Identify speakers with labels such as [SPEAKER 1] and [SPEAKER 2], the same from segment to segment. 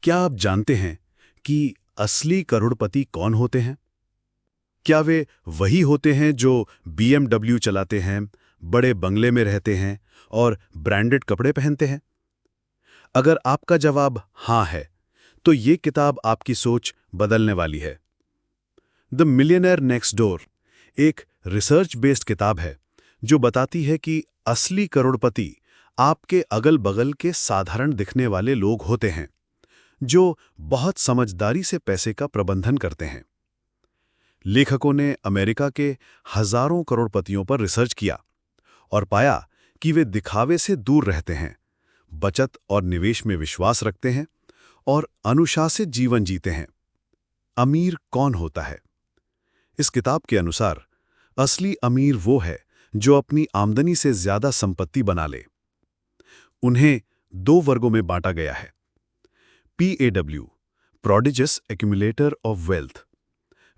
[SPEAKER 1] क्या आप जानते हैं कि असली करोड़पति कौन होते हैं? क्या वे वही होते हैं जो BMW चलाते हैं, बड़े बंगले में रहते हैं और ब्रांडेड कपड़े पहनते हैं? अगर आपका जवाब हाँ है, तो ये किताब आपकी सोच बदलने वाली है। द मिलियनेयर नेक्स्ट डोर एक रिसर्च बेस्ड किताब है जो बताती है कि असली करोड़पति आपके अगल-बगल के साधारण दिखने वाले लोग होते हैं, जो बहुत समझदारी से पैसे का प्रबंधन करते हैं। लेखकों ने अमेरिका के हजारों करोड़पतियों पर रिसर्च किया और पाया कि वे दिखावे से दूर रहते हैं, बचत और निवेश में विश्वास रखते हैं और अनुशासित जीवन जीते हैं। अमीर कौन होता है? इस किताब के अनुसार असली अमीर वो है जो अपनी आमदनी से ज्यादा संपत्ति बना ले। उन्हें दो वर्गों में बांटा गया है। PAW prodigious accumulator of wealth,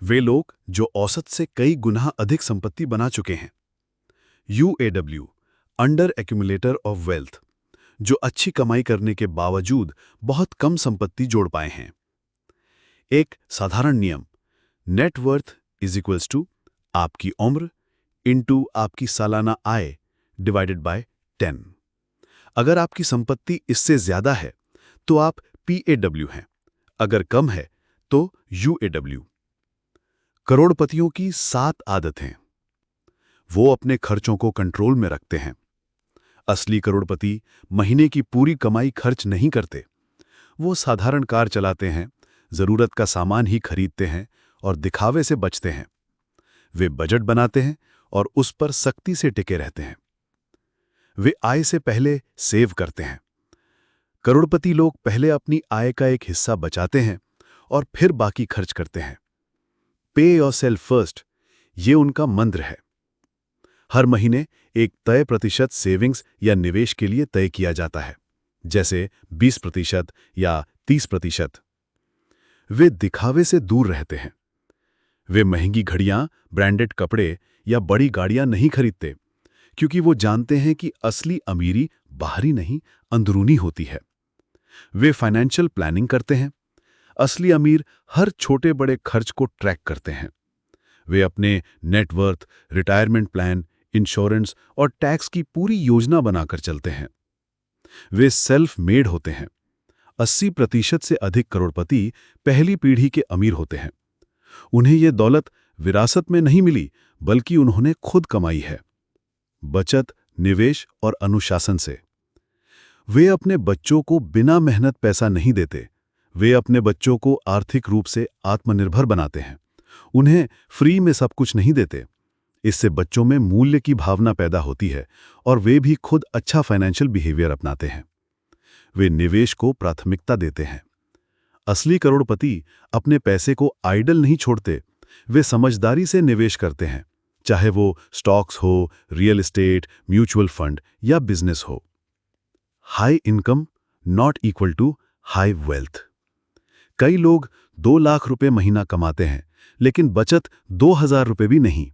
[SPEAKER 1] वे लोग जो औसत से कई गुना अधिक संपत्ति बना चुके हैं। UAW under accumulator of wealth, जो अच्छी कमाई करने के बावजूद बहुत कम संपत्ति जोड़ पाए हैं। एक साधारण नियम, net worth is equals to आपकी उम्र इनटू आपकी सालाना आय डिवाइडेड बाय 10। अगर आपकी संपत्ति इससे ज्यादा है तो आप PAW हैं, अगर कम है तो UAW। करोड़पतियों की 7 आदतें। वो अपने खर्चों को कंट्रोल में रखते हैं। असली करोड़पति महीने की पूरी कमाई खर्च नहीं करते। वो साधारण कार चलाते हैं, जरूरत का सामान ही खरीदते हैं और दिखावे से बचते हैं। वे बजट बनाते हैं और उस पर सख्ती से टिके रहते हैं। वे आय से पहले सेव करते हैं। करोड़पति लोग पहले अपनी आय का एक हिस्सा बचाते हैं और फिर बाकी खर्च करते हैं। पे योरसेल्फ फर्स्ट, ये उनका मंत्र है। हर महीने एक तय प्रतिशत सेविंग्स या निवेश के लिए तय किया जाता है, जैसे 20% या 30%। वे दिखावे से दूर रहते हैं। वे महंगी घड़ियां, ब्रांडेड कपड़े या बड़ी गाड़ियां नहीं खरीदते, क्योंकि वो जानते हैं कि असली अमीरी बाहरी नहीं, अंदरूनी होती है। वे फाइनेंशियल प्लानिंग करते हैं। असली अमीर हर छोटे बड़े खर्च को ट्रैक करते हैं। वे अपने नेटवर्थ, रिटायरमेंट प्लान, इंश्योरेंस और टैक्स की पूरी योजना बनाकर चलते हैं। वे सेल्फ मेड होते हैं। 80% से अधिक करोड़पति पहली पीढ़ी के अमीर होते हैं। उन्हें यह दौलत विरासत में नहीं मिली, बल्कि उन्होंने खुद कमाई है, बचत, निवेश और अनुशासन से। वे अपने बच्चों को बिना मेहनत पैसा नहीं देते। वे अपने बच्चों को आर्थिक रूप से आत्मनिर्भर बनाते हैं। उन्हें फ्री में सब कुछ नहीं देते। इससे बच्चों में मूल्य की भावना पैदा होती है और वे भी खुद अच्छा फाइनेंशियल बिहेवियर अपनाते हैं। वे निवेश को प्राथमिकता देते हैं। असली करोड़पति अपने पैसे को आइडल नहीं छोड़ते। वे समझदारी से निवेश करते हैं, चाहे वो स्टॉक्स हो, रियल एस्टेट, म्यूचुअल फंड या बिजनेस हो। High income not equal to high wealth. कई लोग 2 लाख रुपए महीना कमाते हैं, लेकिन बचत 2,000 रुपए भी नहीं।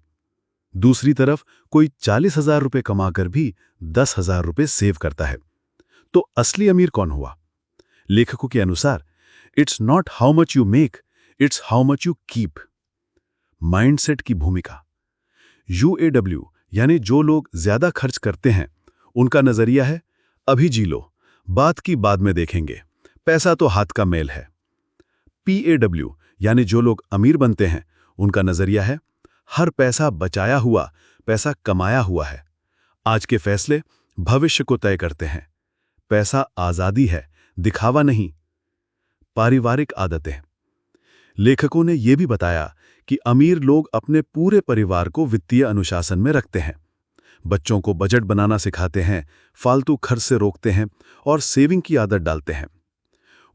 [SPEAKER 1] दूसरी तरफ कोई 40,000 रुपए कमाकर भी 10,000 रुपए सेव करता है। तो असली अमीर कौन हुआ? लेखकों के अनुसार it's not how much you make, it's how much you keep. Mindset की भूमिका। UAW यानी जो लोग ज्यादा खर्च करते हैं, उनका नजरिया है अभी जी लो, बात की बाद में देखेंगे, पैसा तो हाथ का मेल है। PAW यानी जो लोग अमीर बनते हैं, उनका नजरिया है हर पैसा बचाया हुआ, पैसा कमाया हुआ है। आज के फैसले भविष्य को तय करते हैं। पैसा आजादी है, दिखावा नहीं। पारिवारिक आदतें। लेखकों ने यह भी बताया कि अमीर लोग अपने पूरे परिवार को वित्तीय अनुशासन में रखते हैं। बच्चों को बजट बनाना सिखाते हैं, फालतू खर्च से रोकते हैं और सेविंग की आदत डालते हैं।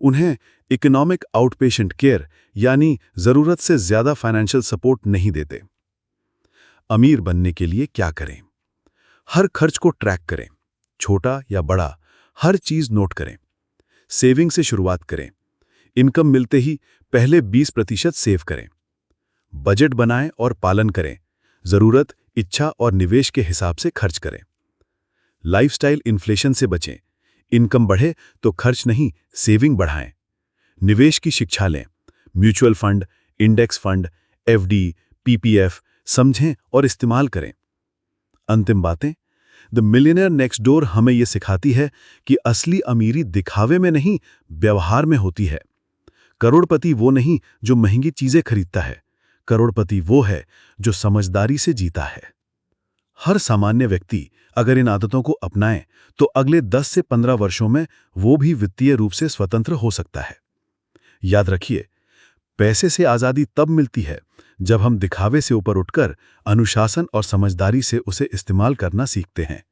[SPEAKER 1] उन्हें इकोनॉमिक आउटपेशेंट केयर यानी जरूरत से ज्यादा फाइनेंशियल सपोर्ट नहीं देते। अमीर बनने के लिए क्या करें? हर खर्च को ट्रैक करें, छोटा या बड़ा, हर चीज नोट करें। सेविंग से शुरुआत करें। इनकम मिलते ही पहले 20% सेव करें। बजट बनाएं और पालन करें। जरूरत, इच्छा और निवेश के हिसाब से खर्च करें। लाइफस्टाइल इन्फ्लेशन से बचें। इनकम बढ़े तो खर्च नहीं, सेविंग बढ़ाएं। निवेश की शिक्षा लें। Mutual fund, index fund, FD, PPF समझें और इस्तेमाल करें। अंतिम बातें। द मिलियनेयर नेक्स्ट डोर हमें यह सिखाती है कि असली अमीरी दिखावे में नहीं, व्यवहार में होती है। करोड़पति वो नहीं जो महंगी चीजें खरीदता है, करोड़पति वो है जो समझदारी से जीता है। हर सामान्य व्यक्ति अगर इन आदतों को अपनाए तो अगले 10 से 15 वर्षों में वो भी वित्तीय रूप से स्वतंत्र हो सकता है। याद रखिए, पैसे से आजादी तब मिलती है जब हम दिखावे से ऊपर उठकर अनुशासन और समझदारी से उसे इस्तेमाल करना सीखते हैं।